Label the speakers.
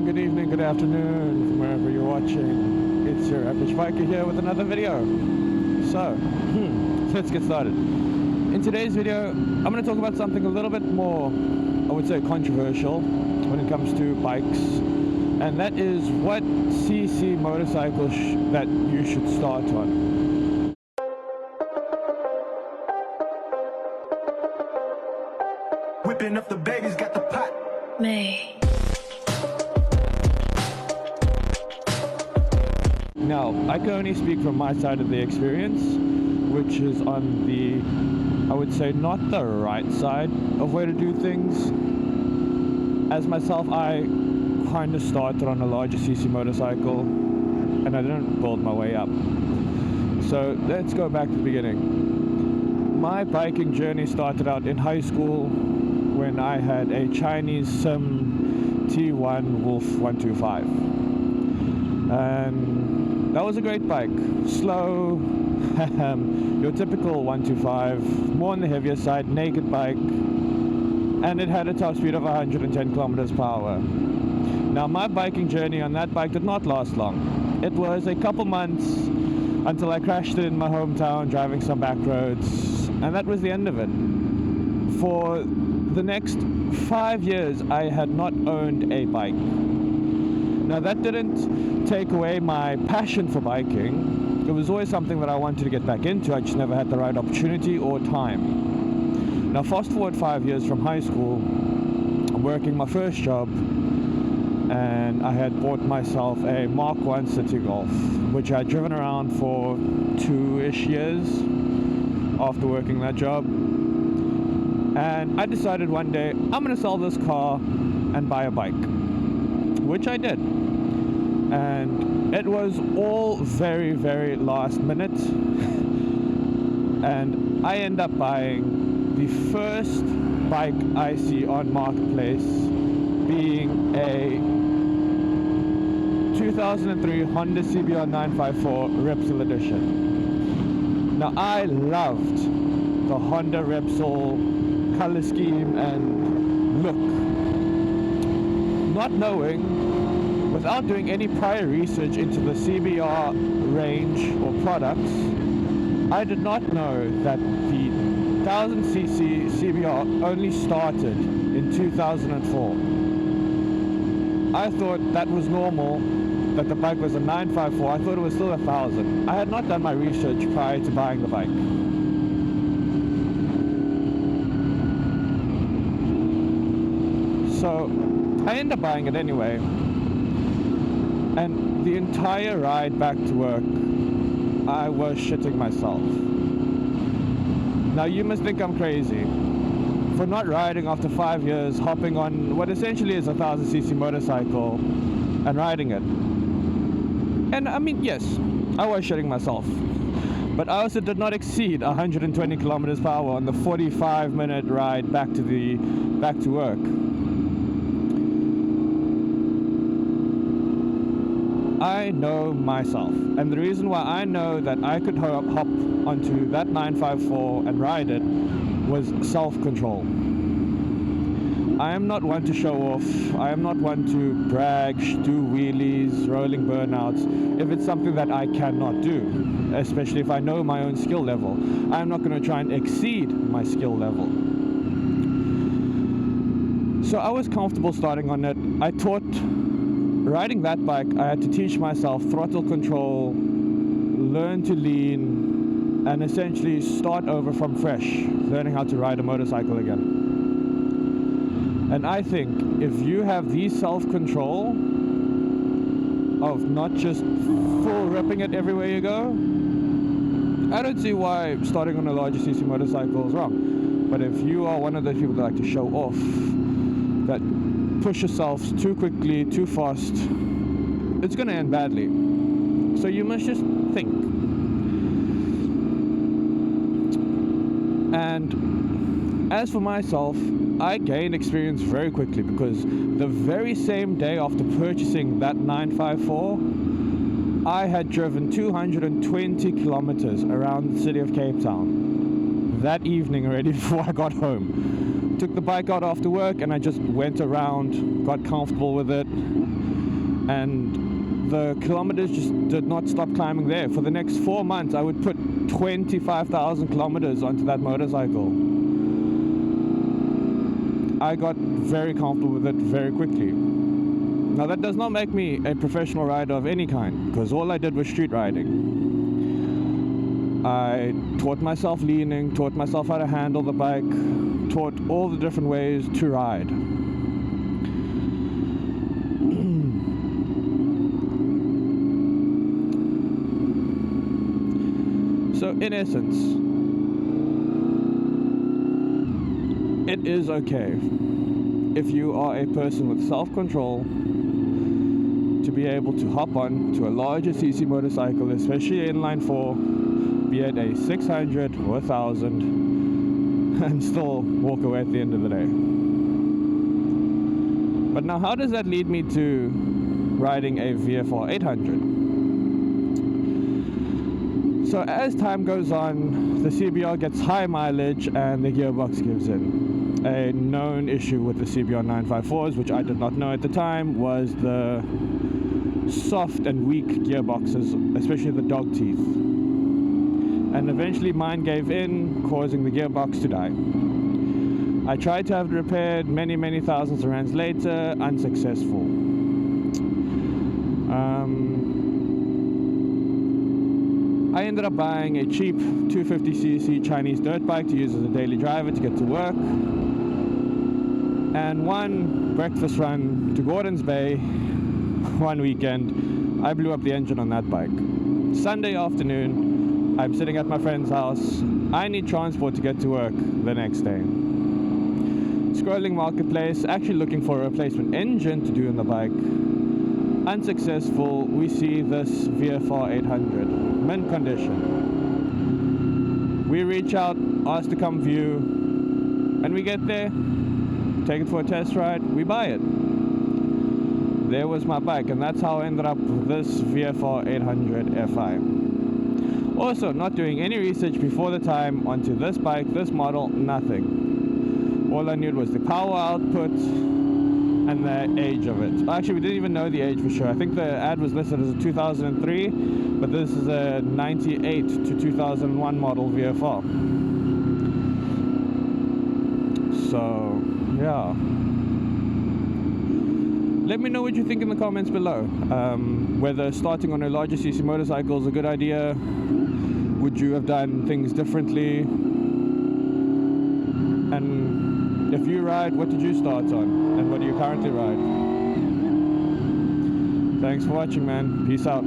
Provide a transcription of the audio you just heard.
Speaker 1: good evening, good afternoon, from wherever you're watching. It's your average biker here with another video. So, let's get started. In today's video, I'm going to talk about something a little bit more, I would say, controversial when it comes to bikes. And that is what CC motorcycle that you should start on.
Speaker 2: Whipping up the babies, got the pot.
Speaker 3: May.
Speaker 1: Now, I can only speak from my side of the experience, which is on the, I would say, not the right side of way to do things. As myself, I kind of started on a larger CC motorcycle, and I didn't build my way up. So let's go back to the beginning. My biking journey started out in high school when I had a Chinese Sim T1 Wolf 125. And that was a great bike. Slow, your typical 125, more on the heavier side, naked bike, and it had a top speed of 110 kilometers per hour. Now, my biking journey on that bike did not last long. It was a couple months until I crashed it in my hometown driving some back roads, and that was the end of it. For the next 5 years, I had not owned a bike. Now, that didn't take away my passion for biking. It was always something that I wanted to get back into. I just never had the right opportunity or time. Now, fast forward 5 years from high school, I'm working my first job, and I had bought myself a Mark 1 City Golf, which I had driven around for 2-ish years after working that job. And I decided one day, I'm going to sell this car and buy a bike, which I did. And it was all very, very last minute. And I end up buying the first bike I see on Marketplace, being a 2003 Honda CBR 954 Repsol Edition. Now, I loved the Honda Repsol color scheme and look. Not knowing, without doing any prior research into the CBR range or products, I did not know that the 1000cc CBR only started in 2004. I thought that was normal, that the bike was a 954. I thought it was still 1000. I had not done my research prior to buying the bike. So I ended up buying it anyway, and the entire ride back to work, I was shitting myself. Now, you must think I'm crazy for not riding after 5 years, hopping on what essentially is a 1000cc motorcycle and riding it. And I mean, yes, I was shitting myself, but I also did not exceed 120 kilometers per hour on the 45-minute ride back to work. I know myself, and the reason why I know that I could hop onto that 954 and ride it was self-control. I am not one to show off. I am not one to brag, do wheelies, rolling burnouts, if it's something that I cannot do, especially if I know my own skill level. I am not going to try and exceed my skill level. So I was comfortable starting on it. I thought, riding that bike, I had to teach myself throttle control, learn to lean, and essentially start over from fresh, learning how to ride a motorcycle again. And I think if you have the self-control of not just full ripping it everywhere you go, I don't see why starting on a larger CC motorcycle is wrong. But if you are one of those people that like to show off, that push yourself too quickly, too fast, it's going to end badly. So you must just think. And as for myself, I gained experience very quickly, because the very same day after purchasing that 954, I had driven 220 kilometers around the city of Cape Town that evening already before I got home. Took the bike out after work and I just went around, got comfortable with it, and the kilometers just did not stop climbing there. For the next 4 months, I would put 25,000 kilometers onto that motorcycle. I got very comfortable with it very quickly. Now that does not make me a professional rider of any kind, because all I did was street riding. I taught myself leaning, taught myself how to handle the bike, taught all the different ways to ride. So in essence, it is okay if you are a person with self-control to be able to hop on to a larger CC motorcycle, especially inline 4, be it a 600 or 1,000, and still walk away at the end of the day. But now how does that lead me to riding a VFR800? So as time goes on, the CBR gets high mileage and the gearbox gives in. A known issue with the CBR 954s, which I did not know at the time, was the soft and weak gearboxes, especially the dog teeth. And eventually mine gave in, causing the gearbox to die. I tried to have it repaired many thousands of rands later, unsuccessful. I ended up buying a cheap 250cc Chinese dirt bike to use as a daily driver to get to work. And one breakfast run to Gordon's Bay, one weekend, I blew up the engine on that bike. Sunday afternoon, I'm sitting at my friend's house. I need transport to get to work the next day. Scrolling Marketplace, actually looking for a replacement engine to do in the bike. Unsuccessful, we see this VFR800, mint condition. We reach out, ask to come view, and we get there, take it for a test ride, we buy it. There was my bike, and that's how I ended up with this VFR800fi. Also, not doing any research before the time onto this bike, this model, nothing. All I knew was the power output and the age of it. Actually, we didn't even know the age for sure. I think the ad was listed as a 2003, but this is a 98 to 2001 model VFR. So, yeah. Let me know what you think in the comments below. Whether starting on a larger CC motorcycle is a good idea. Would you have done things differently? And if you ride, what did you start on? And what do you currently ride? Thanks for watching, man. Peace out.